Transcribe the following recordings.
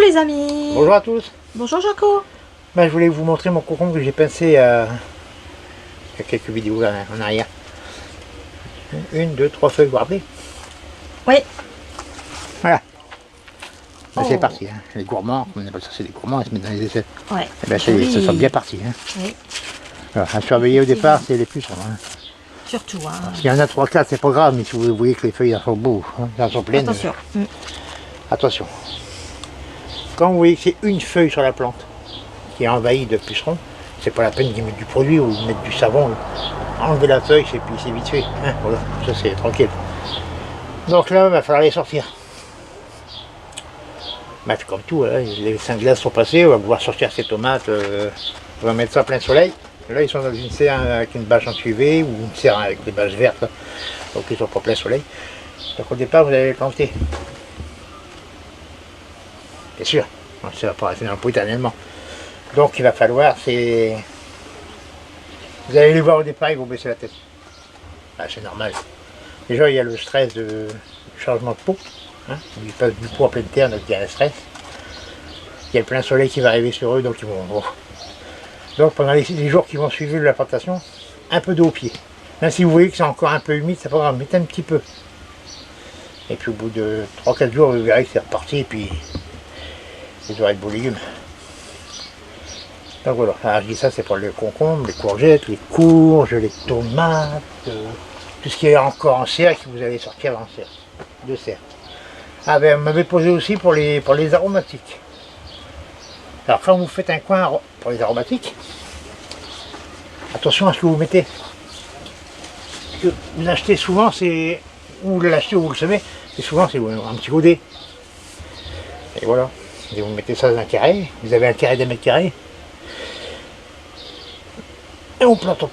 les amis. Bonjour à tous. Bonjour Jaco. Je voulais vous montrer mon concombre que j'ai pincé il y a quelques vidéos là, en arrière. Une, deux, trois feuilles, vous vous rappelez? Oui. Voilà. C'est Oh. parti. Hein. Les gourmands, on appelle ça, c'est des gourmands, ils se mettent dans les aisselles. Ouais. Ça sont bien partis. Hein. Oui. Alors, à surveiller au départ, c'est les pucerons. Hein. Surtout. Hein. S'il y en a 3-4, c'est pas grave, mais si vous voyez que les feuilles sont beaux, hein, elles sont pleines. Attention. Attention. Quand vous voyez que c'est une feuille sur la plante qui est envahie de pucerons, c'est pas la peine d'y mettre du produit ou de mettre du savon. Enlever la feuille, et puis c'est vite fait. Hein, voilà, ça c'est tranquille. Donc là, il va falloir les sortir. Comme tout, hein, les 5 glaces sont passées, on va pouvoir sortir ces tomates, on va mettre ça à plein soleil. Là, ils sont dans une serre avec une bâche en UV ou une serre avec des bâches vertes, là. Donc ils sont pas plein soleil. Donc au départ, vous allez les planter. Bien sûr, ça va pas rester dans le pot éternellement. Donc il va falloir, c'est... Vous allez les voir au départ, ils vont baisser la tête. C'est normal. Déjà, il y a le stress du changement de peau. Hein. Ils passent du pot en pleine terre, donc il y a un stress. Il y a le plein soleil qui va arriver sur eux, donc ils vont... Donc pendant les jours qui vont suivre la plantation, un peu d'eau au pied. Même si vous voyez que c'est encore un peu humide, c'est pas grave, mettez un petit peu. Et puis au bout de 3-4 jours, vous verrez que c'est reparti, et puis vous aurez de beaux légumes. Donc voilà, alors je dis ça, c'est pour les concombres, les courgettes, les courges, les tomates, tout ce qui est encore en serre, que vous allez sortir en serre, de serre. Ah ben, on m'avait posé aussi pour les aromatiques. Alors quand vous faites un coin pour les aromatiques, attention à ce que vous mettez. Ce que vous achetez souvent, c'est, ou vous l'achetez ou vous le semez, c'est souvent c'est un petit godet. Et voilà, et vous mettez ça dans un carré, vous avez un carré d'un mètre carré. Et on plante,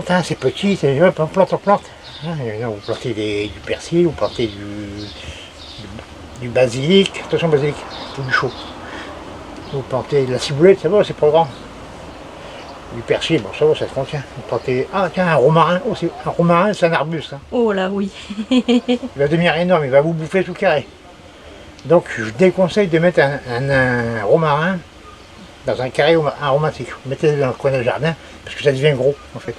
hein, c'est petit, on plante. Hein, vous plantez du persil, vous plantez du basilic, attention basilic, ou du chaud. Vous plantez de la ciboulette, ça va, c'est pas grand. Du persil, bon ça va, ça se contient. Vous plantez, ah tiens, un romarin, un romarin c'est un arbuste. Hein. Oh là oui. Il va devenir énorme, il va vous bouffer tout le carré. Donc je déconseille de mettre un romarin dans un carré aromatique. Vous mettez dans le coin du jardin, parce que ça devient gros en fait.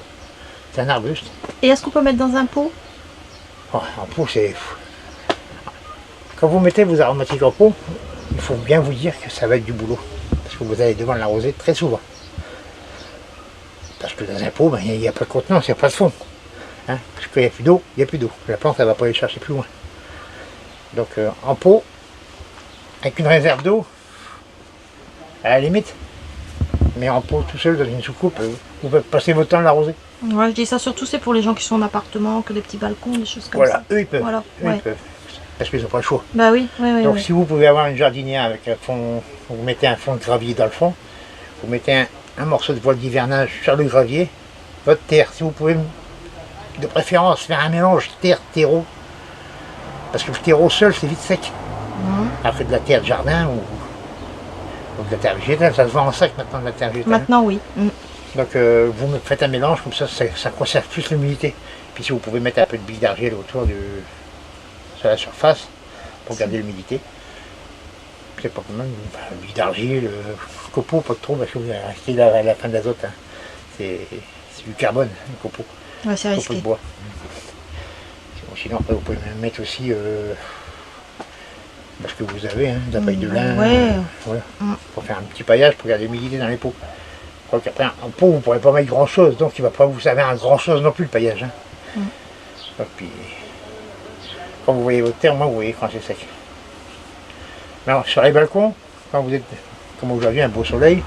C'est un arbuste. Et est-ce qu'on peut mettre dans un pot? Oh, en pot, c'est... Quand vous mettez vos aromatiques en pot, il faut bien vous dire que ça va être du boulot. Parce que vous allez devoir l'arroser très souvent. Parce que dans un pot, il n'y a pas de contenance, il n'y a pas de fond. Hein, parce qu'il n'y a plus d'eau, il n'y a plus d'eau. La plante, elle ne va pas aller chercher plus loin. Donc en pot, avec une réserve d'eau, à la limite, mais en pot tout seul dans une soucoupe, vous pouvez passer votre temps à l'arroser. Ouais, je dis ça surtout, c'est pour les gens qui sont en appartement, que des petits balcons, des choses comme ça. Voilà, eux ils peuvent. Voilà, Eux, ils peuvent. Parce qu'ils n'ont pas le choix. Bah oui, Donc si vous pouvez avoir une jardinière avec un fond, vous mettez un fond de gravier dans le fond, vous mettez un morceau de voile d'hivernage sur le gravier, votre terre, si vous pouvez de préférence faire un mélange terre-terreau, parce que le terreau seul c'est vite sec. Après de la terre de jardin ou de la terre végétale, ça se vend en sac maintenant de la terre végétale. Maintenant oui. Donc vous faites un mélange comme ça conserve plus l'humidité. Puis si vous pouvez mettre un peu de billes d'argile autour sur la surface pour garder l'humidité. C'est pas quand même billes d'argile, copeaux pas trop parce que vous allez rester la fin d'azote. Hein. C'est du carbone, le copeau. Ouais, c'est risqué. De bois. Sinon après vous pouvez mettre aussi parce que vous avez de la paille de lin. Voilà, pour faire un petit paillage pour garder l'humidité dans les pots. Après, en pot, vous ne pourrez pas mettre grand chose, donc il ne va pas vous servir un grand chose non plus le paillage. Hein. Donc, puis, quand vous voyez votre terre, moi vous voyez quand c'est sec. Alors, sur les balcons, quand vous êtes, comme aujourd'hui, un beau soleil,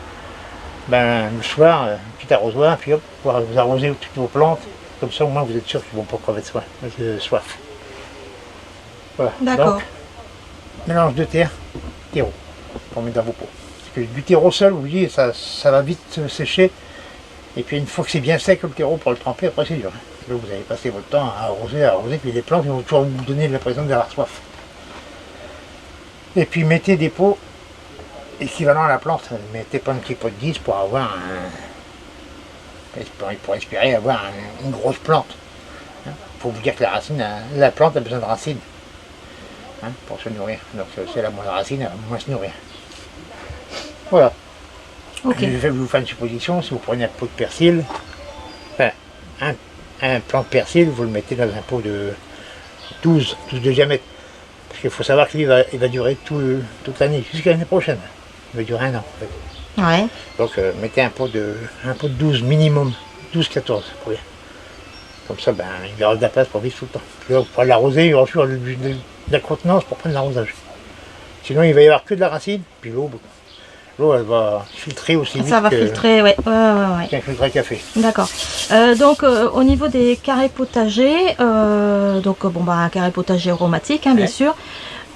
ben, le soir, un petit arrosoir, puis hop, vous arrosez toutes vos plantes, comme ça au moins vous êtes sûr qu'ils ne vont pas crever de soif. Voilà. D'accord. Mélange de terre, terreau, pour mettre dans vos pots. Du terreau seul, vous voyez, ça va vite sécher. Et puis une fois que c'est bien sec le terreau pour le tremper, après c'est dur. Là, vous allez passer votre temps à arroser, puis les plantes vont toujours vous donner l'impression d'avoir soif. Et puis mettez des pots équivalents à la plante. Mettez pas un petit pot de 10 pour avoir pour espérer avoir une grosse plante. Il faut vous dire que la plante a besoin de racines pour se nourrir. Donc c'est la moins de racines, elle va moins se nourrir. Voilà. Ok. Je vais vous faire une supposition, si vous prenez un pot de persil, enfin, un plant de persil, vous le mettez dans un pot de 12 de diamètre. Parce qu'il faut savoir que lui, il va durer toute l'année, jusqu'à l'année prochaine. Il va durer 1 an. En fait. Ouais. Donc mettez un pot de 12 minimum, 12-14 pour bien. Comme ça, ben, il y aura de la place pour vivre tout le temps. Puis là, vous pourrez l'arroser, il y aura toujours de la contenance pour prendre l'arrosage. Sinon, il va y avoir que de la racine, puis l'eau, elle va filtrer aussi vite Ça va filtrer, ouais. qu'un filtre à café. D'accord. Donc au niveau des carrés potagers, un carré potager aromatique, hein, bien Ouais. sûr.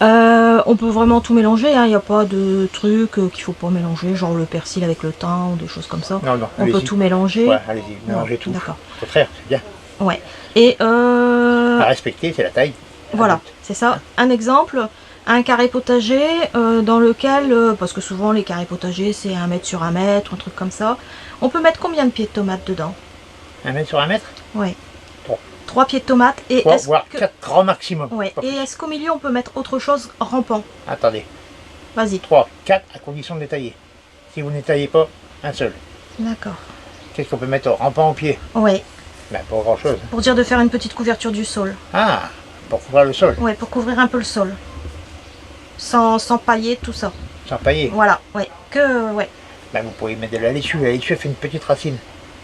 On peut vraiment tout mélanger, il n'y a pas de truc qu'il faut pas mélanger, genre le persil avec le thym ou des choses comme ça. Non, On peut allez-y. tout mélanger. Ouais, allez-y, mélangez tout. D'accord. Au contraire, c'est bien. Ouais. Et À respecter, c'est la taille. voilà, c'est ça. Un exemple, un carré potager dans lequel, parce que souvent les carrés potagers c'est 1 mètre sur 1 mètre, un truc comme ça. On peut mettre combien de pieds de tomates dedans? 1 mètre sur 1 mètre, Ouais. 3. 3 pieds de tomates. Et 3, est-ce voire que... 4 grands maximum. Ouais. Pas Et plus. est-ce qu'au milieu on peut mettre autre chose rampant? Attendez, Vas-y. 3, 4 à condition de détailler. Si vous ne détaillez pas, un seul. D'accord. Qu'est-ce qu'on peut mettre rampant au pied? Ouais. Ben, pas grand chose. Pour dire de faire une petite couverture du sol. Ah, pour couvrir le sol, Ouais, pour couvrir un peu le sol. Sans pailler, tout ça. sans pailler. Voilà, ouais. Ouais. Ben, vous pouvez mettre de la laitue. La laitue elle fait une petite racine.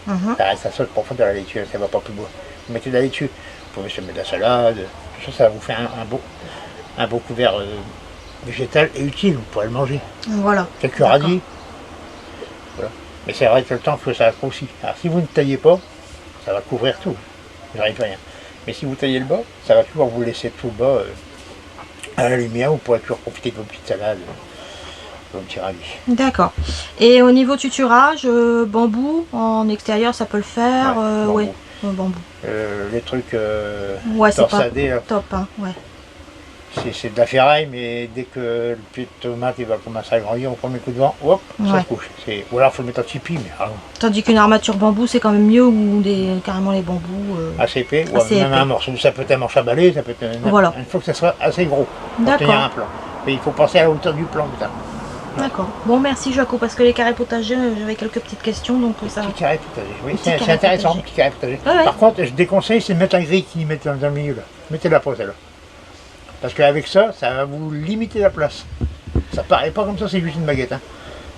Mhm. Ça reste un sol profond de la laitue, ça va pas plus loin. Vous mettez de la laitue. Vous pouvez se mettre de la salade. Tout ça, ça vous fait un beau couvert végétal et utile. Vous pourrez le manger. Voilà. Quelques D'accord. radis. Voilà. Mais c'est vrai que le temps que ça grossit. Alors si vous ne taillez pas, ça va couvrir tout. Vous n'arrivez rien. Mais si vous taillez le bas, ça va toujours vous laisser tout le bas à la lumière. Vous pourrez toujours profiter de vos petites salades, vos petits radis. D'accord. Et au niveau tuturage, bambou en extérieur, ça peut le faire. Ouais, Bambou. Les trucs Ouais, c'est pas torsadés, là, top, hein. Ouais. c'est de la ferraille, mais dès que le pied de tomate il va commencer à grandir, au premier coup de vent, hop, ça Ouais. se couche. Ou alors il faut le mettre en tipi, mais Tandis qu'une armature bambou, c'est quand même mieux, ou carrément les bambous. assez épais, ou Assez même épais. un morceau. Ça peut être un morceau à balai, ça peut être Voilà. Il faut que ça soit assez gros pour D'accord. tenir un plan. Mais il faut penser à la hauteur du plan, putain. D'accord. Bon, merci Jaco, parce que les carrés potagers, j'avais quelques petites questions, donc ça. Petit carré potager, oui, Petit c'est carré intéressant, potager. petit carré potager. Ouais, ouais. Par contre, je déconseille, c'est de mettre un grille qui met dans le milieu là. Mettez-la pas celle-là. Parce qu'avec ça, ça va vous limiter la place. Ça paraît pas comme ça, c'est juste une baguette, hein.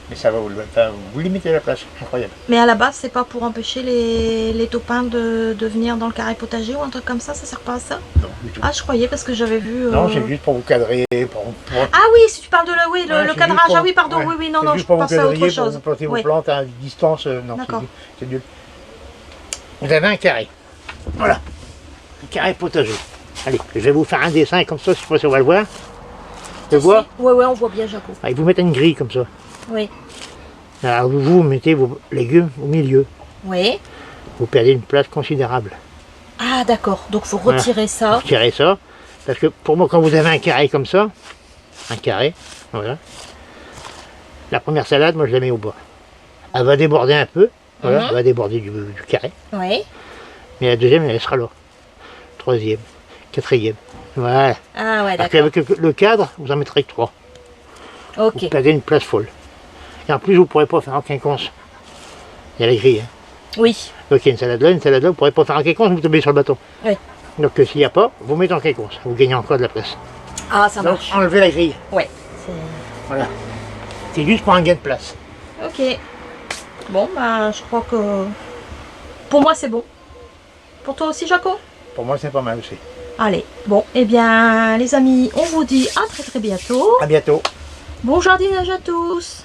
Mais ça va vous limiter la place, incroyable. Mais à la base, c'est pas pour empêcher les taupins de venir dans le carré potager ou un truc comme ça sert pas à ça? Non, du tout. Ah, je croyais parce que j'avais vu. Non, c'est juste pour vous cadrer, pour... Ah oui, si tu parles de le Ouais, le c'est cadrage. juste pour- Ah oui, pardon, ouais, oui, non, c'est non, juste je pour vous pensais à autre quadriller, pour chose. vous planter Oui. vos plantes à distance, non, D'accord. c'est nul. Vous avez un carré. Voilà. Un carré potager. Allez, je vais vous faire un dessin comme ça, je sais pas si on va le voir. Tu le vois? Ouais, on voit bien Jaco. Allez, vous mettez une grille comme ça. Oui. Alors vous mettez vos légumes au milieu. Oui. Vous perdez une place considérable. Ah, d'accord. Donc, faut retirer ça. Vous tirez ça. Parce que pour moi, quand vous avez un carré comme ça, un carré, voilà. La première salade, moi je la mets au bas. Elle va déborder un peu, voilà, elle va déborder du carré. Oui. Mais la deuxième, elle sera là. Troisième, quatrième. Voilà. Ah, ouais, Alors d'accord. qu'avec le cadre, vous en mettrez que 3. Ok. Vous perdez une place folle. Et en plus, vous ne pourrez pas faire en quinconce. Il y a la grille. Hein. Oui. Donc il y a une salade là, vous ne pourrez pas faire en quinconce, vous tombez sur le bâton. Oui. Donc s'il n'y a pas, vous mettez en quinconce. Vous gagnez encore de la place. Ah, ça Donc marche. enlevez la grille. Ouais. Voilà. C'est juste pour un gain de place. Ok. Bon, bah, je crois que. Pour moi, c'est bon. Pour toi aussi, Jaco? Pour moi, c'est pas mal aussi. Allez. Bon, eh bien, les amis, on vous dit à très très bientôt. À bientôt. Bon jardinage à tous.